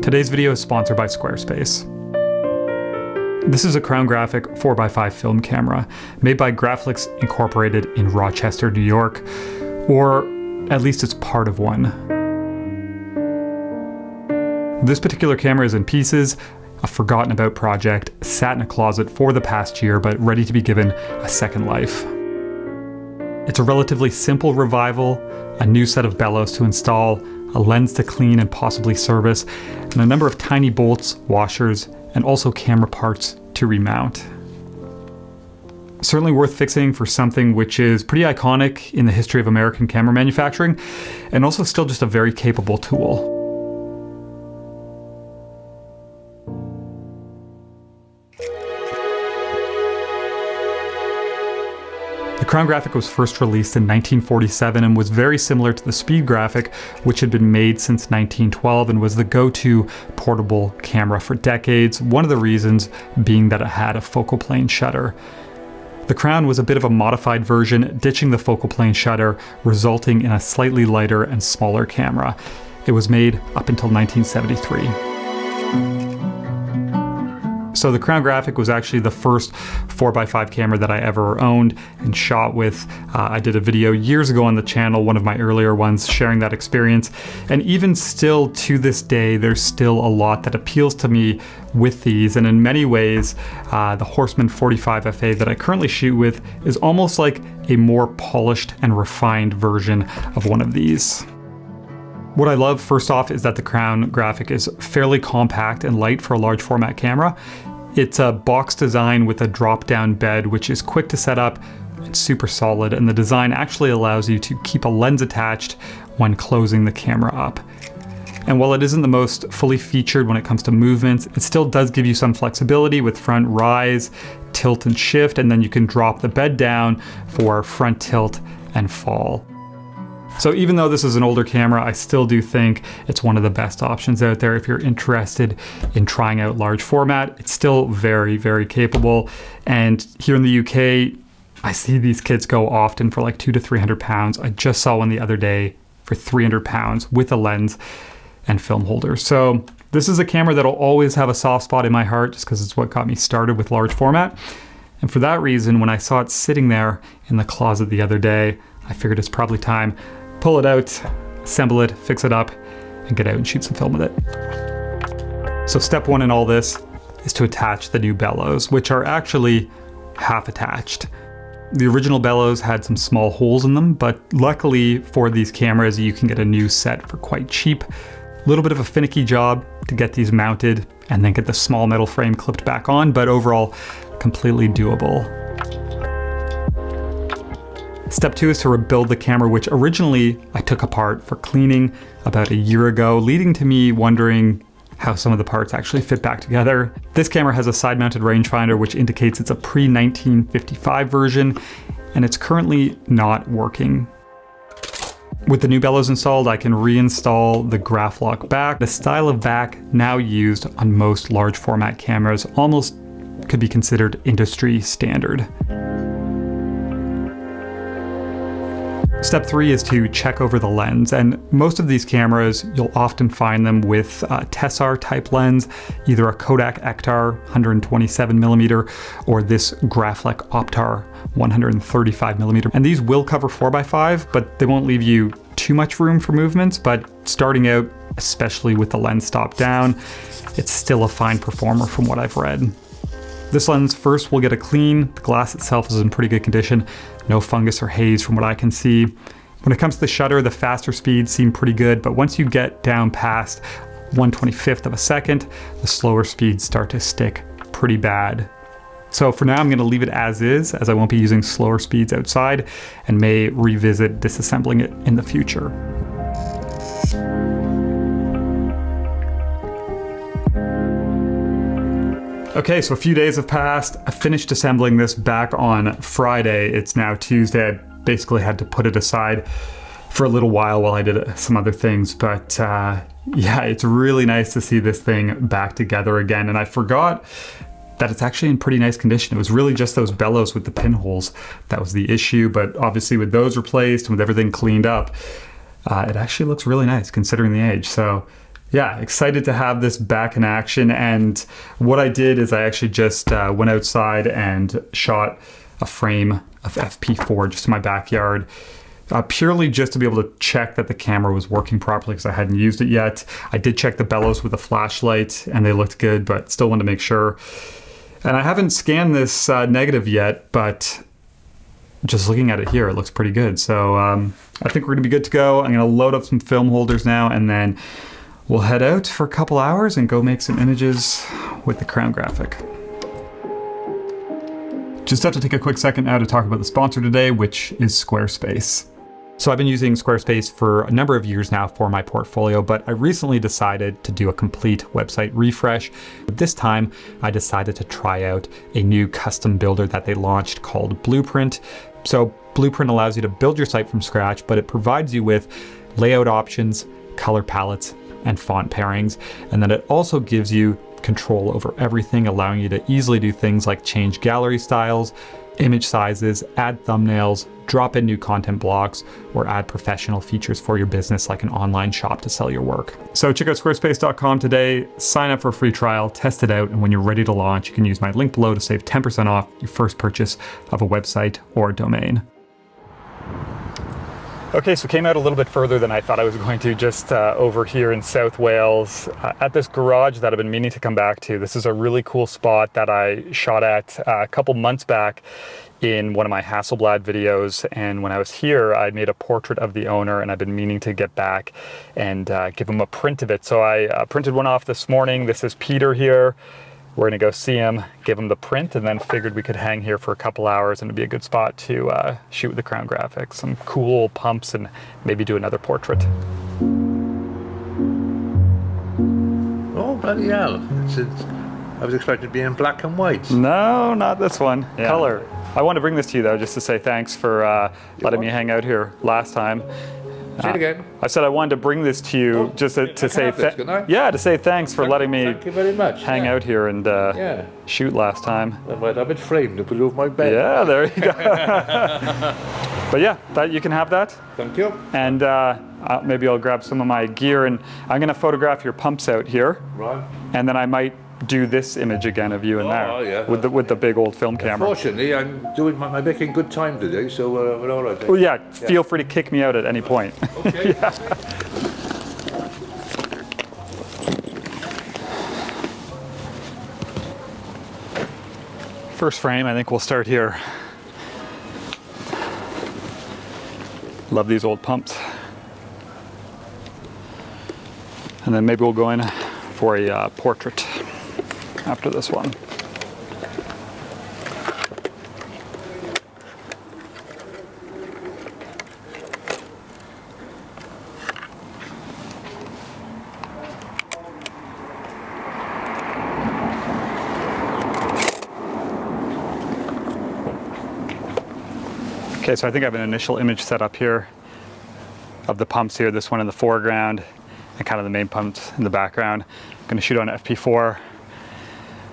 Today's video is sponsored by Squarespace. This is a Crown Graphic 4x5 film camera made by Graflex Incorporated in Rochester, New York, or at least it's part of one. This particular camera is in pieces, a forgotten about project, sat in a closet for the past year, but ready to be given a second life. It's a relatively simple revival, a new set of bellows to install, a lens to clean and possibly service, and a number of tiny bolts, washers, and also camera parts to remount. Certainly worth fixing for something which is pretty iconic in the history of American camera manufacturing, and also still just a very capable tool. The Crown Graphic was first released in 1947 and was very similar to the Speed Graphic, which had been made since 1912 and was the go-to portable camera for decades, one of the reasons being that it had a focal plane shutter. The Crown was a bit of a modified version, ditching the focal plane shutter, resulting in a slightly lighter and smaller camera. It was made up until 1973. So the Crown Graphic was actually the first 4x5 camera that I ever owned and shot with. I did a video years ago on the channel, one of my earlier ones, sharing that experience. And even still to this day, there's still a lot that appeals to me with these. And in many ways, the Horseman 45FA that I currently shoot with is almost like a more polished and refined version of one of these. What I love, first off, is that the Crown Graphic is fairly compact and light for a large format camera. It's a box design with a drop-down bed, which is quick to set up and super solid, and the design actually allows you to keep a lens attached when closing the camera up. And while it isn't the most fully featured when it comes to movements, it still does give you some flexibility with front rise, tilt and shift, and then you can drop the bed down for front tilt and fall. So even though this is an older camera, I still do think it's one of the best options out there if you're interested in trying out large format. It's still very, very capable. And here in the UK, I see these kits go often for like 200 to 300 pounds. I just saw one the other day for 300 pounds with a lens and film holder. So this is a camera that'll always have a soft spot in my heart just because it's what got me started with large format. And for that reason, when I saw it sitting there in the closet the other day, I figured it's probably time pull it out, assemble it, fix it up, and get out and shoot some film with it. So step one in all this is to attach the new bellows, which are actually half attached. The original bellows had some small holes in them, but luckily for these cameras, you can get a new set for quite cheap. A little bit of a finicky job to get these mounted and then get the small metal frame clipped back on, but overall, completely doable. Step two is to rebuild the camera, which originally I took apart for cleaning about a year ago, leading to me wondering how some of the parts actually fit back together. This camera has a side-mounted rangefinder, which indicates it's a pre-1955 version, and it's currently not working. With the new bellows installed, I can reinstall the Graflock back, the style of back now used on most large format cameras, almost could be considered industry standard. Step three is to check over the lens, and most of these cameras, you'll often find them with a Tessar type lens, either a Kodak Ektar 127mm or this Graflex Optar 135mm. And these will cover 4x5, but they won't leave you too much room for movements, but starting out, especially with the lens stopped down, it's still a fine performer from what I've read. This lens first will get a clean. The glass itself is in pretty good condition. No fungus or haze from what I can see. When it comes to the shutter, the faster speeds seem pretty good, but once you get down past 1/25th of a second, the slower speeds start to stick pretty bad. So for now, I'm going to leave it as is, as I won't be using slower speeds outside and may revisit disassembling it in the future. Okay, so a few days have passed. I finished assembling this back on Friday. It's now Tuesday. I basically had to put it aside for a little while I did some other things, but yeah, it's really nice to see this thing back together again. And I forgot that it's actually in pretty nice condition. It was really just those bellows with the pinholes that was the issue, but obviously with those replaced and with everything cleaned up, it actually looks really nice considering the age. So Yeah, excited to have this back in action. And what I did is I actually just went outside and shot a frame of FP4 just in my backyard, purely just to be able to check that the camera was working properly because I hadn't used it yet. I did check the bellows with a flashlight and they looked good, but still wanted to make sure. And I haven't scanned this negative yet, but just looking at it here, it looks pretty good. So I think we're gonna be good to go. I'm gonna load up some film holders now, and then we'll head out for a couple hours and go make some images with the Crown Graphic. Just have to take a quick second now to talk about the sponsor today, which is Squarespace. So I've been using Squarespace for a number of years now for my portfolio, but I recently decided to do a complete website refresh. This time, I decided to try out a new custom builder that they launched called Blueprint. So Blueprint allows you to build your site from scratch, but it provides you with layout options, color palettes, and font pairings. And then it also gives you control over everything, allowing you to easily do things like change gallery styles, image sizes, add thumbnails, drop in new content blocks, or add professional features for your business like an online shop to sell your work. So check out squarespace.com today, sign up for a free trial, test it out, and when you're ready to launch, you can use my link below to save 10% off your first purchase of a website or a domain. Okay, so came out a little bit further than I thought I was going to, just over here in South Wales at this garage that I've been meaning to come back to. This is a really cool spot that I shot at a couple months back in one of my Hasselblad videos, and when I was here I made a portrait of the owner, and I've been meaning to get back and give him a print of it. So I printed one off this morning. This is Peter here. We're gonna go see him, give him the print, and then figured we could hang here for a couple hours and it'd be a good spot to shoot with the Crown Graphic. Some cool pumps and maybe do another portrait. Oh, bloody hell. I was expecting to be in black and white. No, not this one. Yeah. Color. I wanted to bring this to you though, just to say thanks for letting me hang out here last time. Say it again. I said I wanted to bring this to you just to say yeah, to say thanks for letting me Thank you very much. hang out here and shoot last time. I might have it framed up above my bed. Yeah, there you go. But yeah, that you can have that. Thank you. And maybe I'll grab some of my gear, and I'm going to photograph your pumps out here. Right. And then I might do this image again of you in there yeah. with the big old film camera. Fortunately, I'm making good time today, so we're all right. Well, yeah, feel free to kick me out at any point. Okay. Yeah. First frame, I think we'll start here. Love these old pumps. And then maybe we'll go in for a portrait after this one. Okay, so I think I have an initial image set up here of the pumps here, this one in the foreground and kind of the main pumps in the background. I'm gonna shoot on FP4,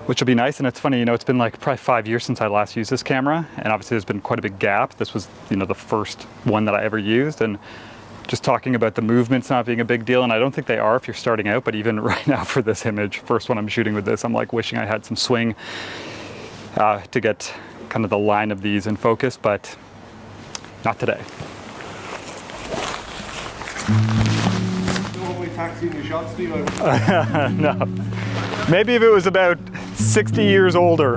which will be nice. And it's funny, you know, it's been like probably 5 years since I last used this camera, and obviously there's been quite a big gap. This was, you know, the first one that I ever used, and just talking about the movements not being a big deal, and I don't think they are if you're starting out, but even right now for this image, first one I'm shooting with this, I'm like wishing I had some swing to get kind of the line of these in focus, but not today. No. Maybe if it was about 60 years older.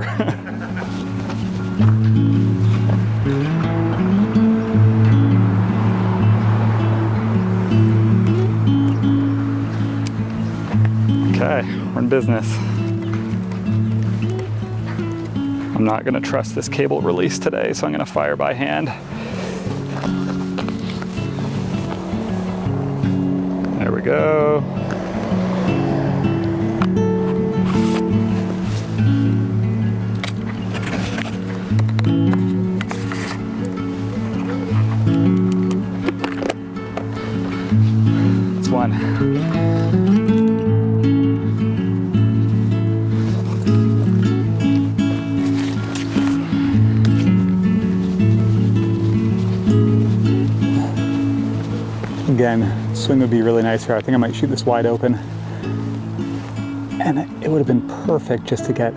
Okay, we're in business. I'm not gonna trust this cable release today, so I'm gonna fire by hand. There we go. That's one. Again, swing would be really nice here. I think I might shoot this wide open. And it would have been perfect just to get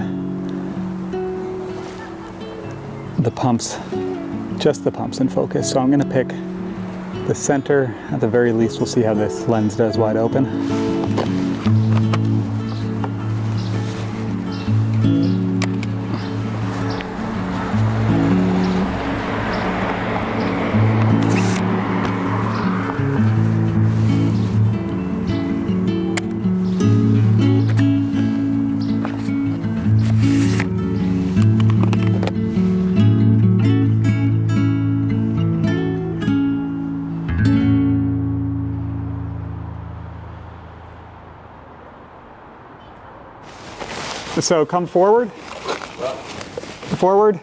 the pumps, just the pumps in focus. So I'm going to pick the center. At the very least, we'll see how this lens does wide open. So come forward, forward,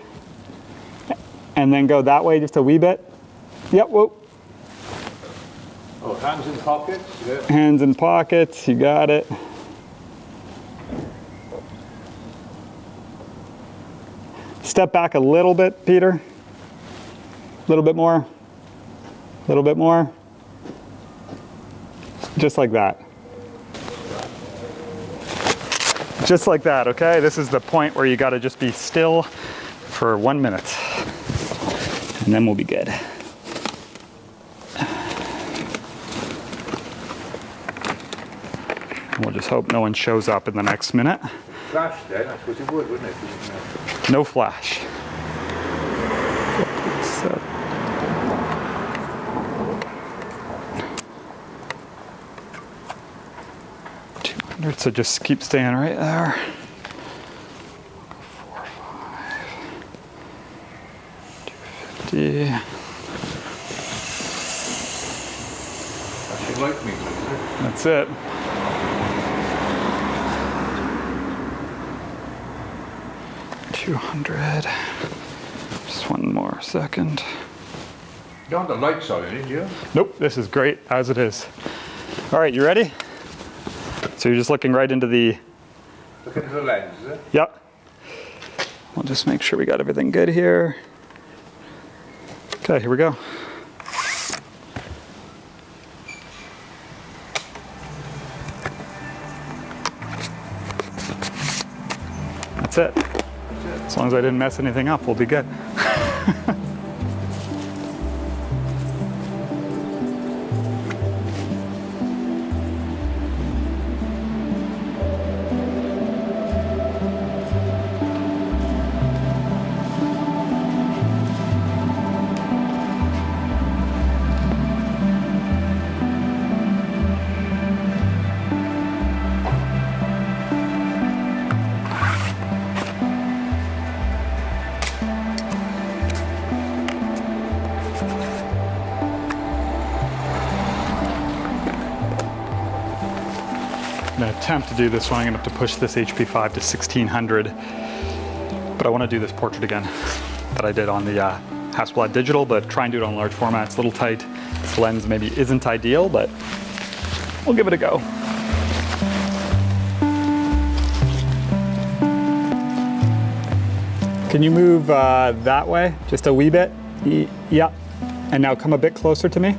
and then go that way just a wee bit. Yep, whoa. Oh, hands in pockets? Yeah. Hands in pockets, you got it. Step back a little bit, Peter. A little bit more. A little bit more. Just like that. Just like that, okay? This is the point where you gotta just be still for 1 minute. And then we'll be good. We'll just hope no one shows up in the next minute. Flash then, I suppose it would, wouldn't it? No flash. So just keep staying right there. 4, 5, 250. That should like me, That's it. $200. Just one more second. You don't have the lights on it, do you? Nope, this is great as it is. All right, you ready? So you're just looking right into the... Look into the lens, is it? Yep. We'll just make sure we got everything good here. Okay, here we go. That's it. As long as I didn't mess anything up, we'll be good. I'm going to attempt to do this one. I'm going to have to push this HP5 to 1600. But I want to do this portrait again that I did on the Hasselblad digital, but try and do it on large format. It's a little tight. This lens maybe isn't ideal, but we'll give it a go. Can you move that way just a wee bit? Yeah. And now come a bit closer to me.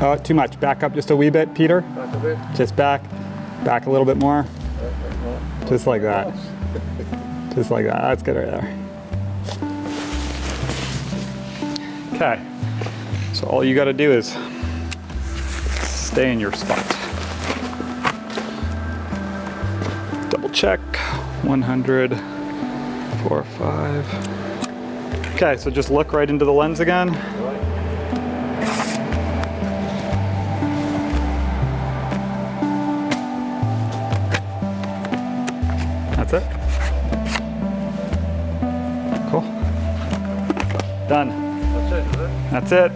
Oh, too much. Back up just a wee bit, Peter. Back a bit. Just back. Back a little bit more. Just like that. Just like that. That's good right there. Okay. So all you got to do is stay in your spot. Double check. 100. 4, 5. Okay, so just look right into the lens again. That's it. Cool. Done. That's it, is it? That's it.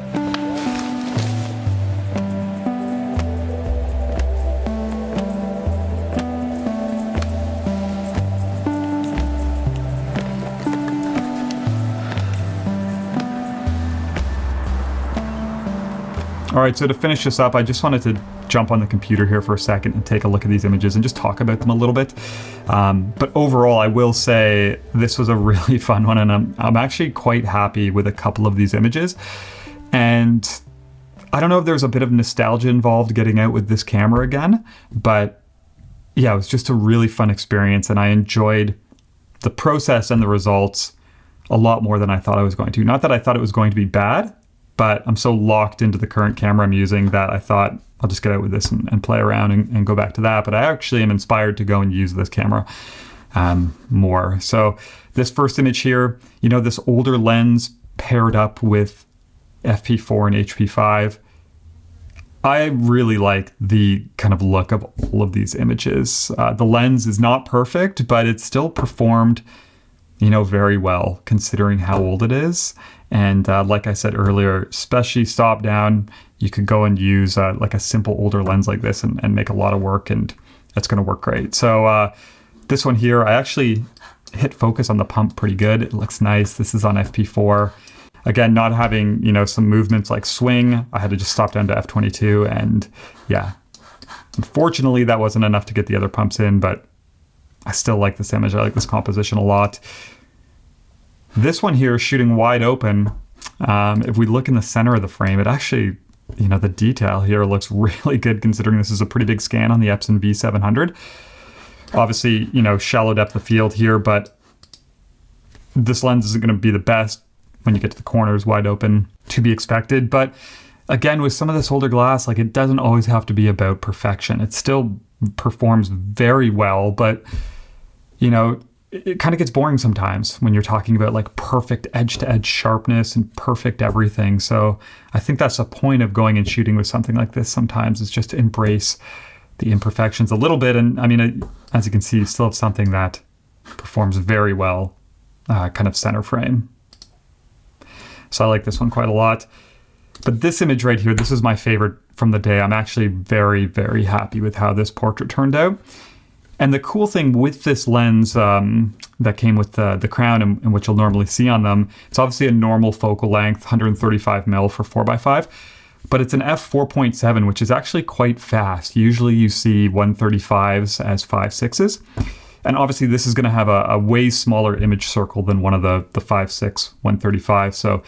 All right, so to finish this up, I just wanted to jump on the computer here for a second and take a look at these images and just talk about them a little bit. But overall, I will say this was a really fun one, and I'm actually quite happy with a couple of these images. And I don't know if there's a bit of nostalgia involved getting out with this camera again, but yeah, it was just a really fun experience, and I enjoyed the process and the results a lot more than I thought I was going to. Not that I thought it was going to be bad, but I'm so locked into the current camera I'm using that I thought I'll just get out with this and play around and go back to that. But I actually am inspired to go and use this camera more. So this first image here, you know, this older lens paired up with FP4 and HP5. I really like the kind of look of all of these images. The lens is not perfect, but it still performed, you know, very well considering how old it is. And like I said earlier, especially stop down, you could go and use like a simple older lens like this and make a lot of work, and it's going to work great. So this one here, I actually hit focus on the pump pretty good. It looks nice. This is on FP4. Again, not having, you know, some movements like swing, I had to just stop down to F22, and yeah, unfortunately that wasn't enough to get the other pumps in, but I still like this image. I like this composition a lot. This one here is shooting wide open. If we look in the center of the frame, it actually, you know, the detail here looks really good considering this is a pretty big scan on the Epson V700. Obviously, you know, shallow depth of field here, but this lens isn't going to be the best when you get to the corners wide open, to be expected. But again, with some of this older glass, like, it doesn't always have to be about perfection. It still performs very well, but, you know, it kind of gets boring sometimes when you're talking about like perfect edge-to-edge sharpness and perfect everything. So I think that's the point of going and shooting with something like this sometimes, is just to embrace the imperfections a little bit. And I mean, as you can see, you still have something that performs very well, kind of center frame. So I like this one quite a lot. But this image right here, this is my favorite from the day. I'm actually very, very happy with how this portrait turned out. And the cool thing with this lens that came with the Crown, and which you'll normally see on them, it's obviously a normal focal length, 135 mil for 4x5, but it's an f4.7, which is actually quite fast. Usually you see 135s as 5.6s. And obviously this is going to have a way smaller image circle than one of the 5.6 135, so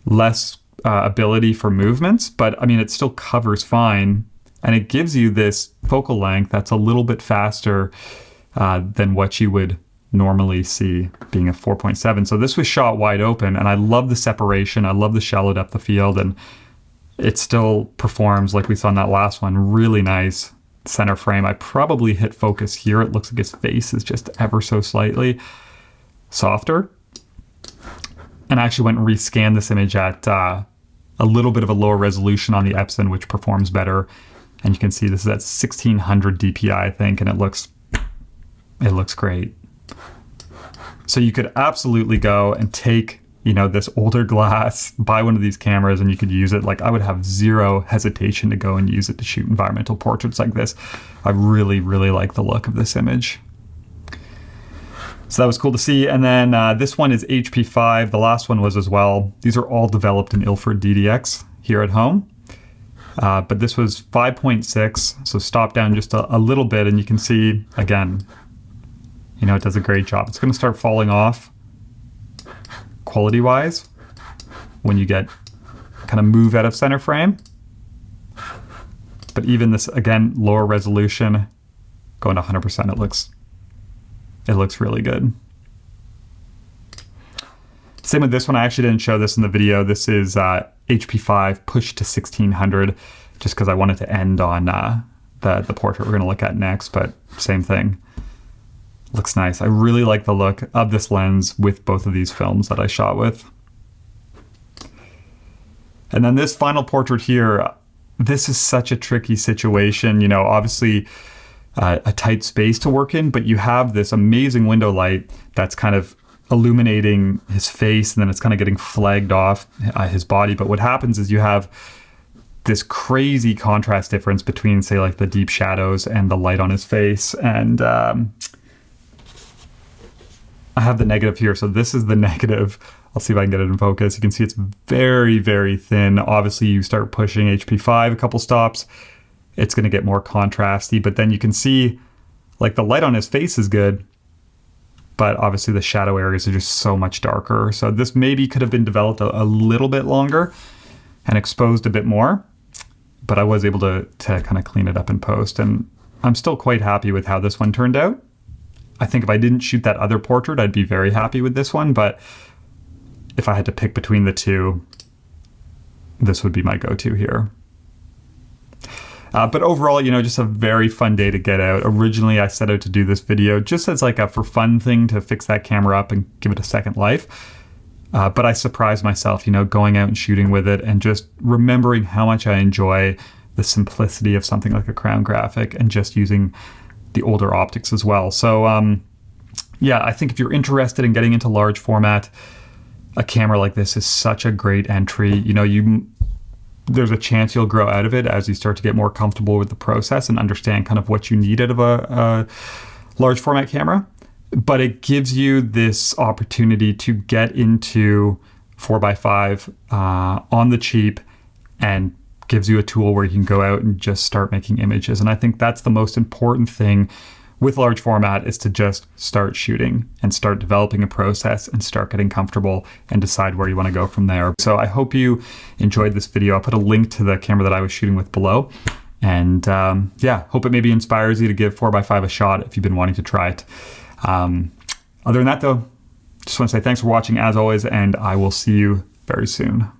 less ability for movements, but I mean, it still covers fine, and it gives you this focal length that's a little bit faster than what you would normally see being a 4.7. So this was shot wide open, and I love the separation. I love the shallow depth of field, and it still performs like we saw in that last one, really nice center frame. I probably hit focus here. It looks like his face is just ever so slightly softer. And I actually went and rescanned this image at a little bit of a lower resolution on the Epson, which performs better. And you can see this is at 1600 DPI, I think, and it looks great. So you could absolutely go and take, you know, this older glass, buy one of these cameras, and you could use it. Like, I would have zero hesitation to go and use it to shoot environmental portraits like this. I really, really like the look of this image. So that was cool to see. And then this one is HP5. The last one was as well. These are all developed in Ilford DDX here at home. But this was 5.6, so stop down just a little bit, and you can see, again, you know, it does a great job. It's going to start falling off quality-wise when you get kind of move out of center frame. But even this, again, lower resolution, going to 100%, it looks really good. Same with this one. I actually didn't show this in the video. This is HP5 pushed to 1600, just because I wanted to end on the portrait we're going to look at next, but same thing. Looks nice. I really like the look of this lens with both of these films that I shot with. And then this final portrait here, this is such a tricky situation. You know, obviously a tight space to work in, but you have this amazing window light that's kind of illuminating his face, and then it's kind of getting flagged off his body. But what happens is you have this crazy contrast difference between, say, like the deep shadows and the light on his face. And I have the negative here. So this is the negative. I'll see if I can get it in focus. You can see it's very, very thin. Obviously, you start pushing HP5 a couple stops, it's going to get more contrasty. But then you can see, like, the light on his face is good, but obviously the shadow areas are just so much darker. So this maybe could have been developed a little bit longer and exposed a bit more, but I was able to kind of clean it up in post. And I'm still quite happy with how this one turned out. I think if I didn't shoot that other portrait, I'd be very happy with this one, but if I had to pick between the two, this would be my go-to here. But overall, you know, just a very fun day to get out. Originally, I set out to do this video just as like a for fun thing to fix that camera up and give it a second life. But I surprised myself, you know, going out and shooting with it and just remembering how much I enjoy the simplicity of something like a Crown Graphic and just using the older optics as well. So yeah, I think if you're interested in getting into large format, a camera like this is such a great entry. You know, there's a chance you'll grow out of it as you start to get more comfortable with the process and understand kind of what you need out of a large format camera. But it gives you this opportunity to get into 4x5 on the cheap, and gives you a tool where you can go out and just start making images. And I think that's the most important thing with large format, is to just start shooting and start developing a process and start getting comfortable and decide where you want to go from there. So I hope you enjoyed this video. I'll put a link to the camera that I was shooting with below. And yeah, hope it maybe inspires you to give 4x5 a shot if you've been wanting to try it. Other than that though, just want to say thanks for watching as always, and I will see you very soon.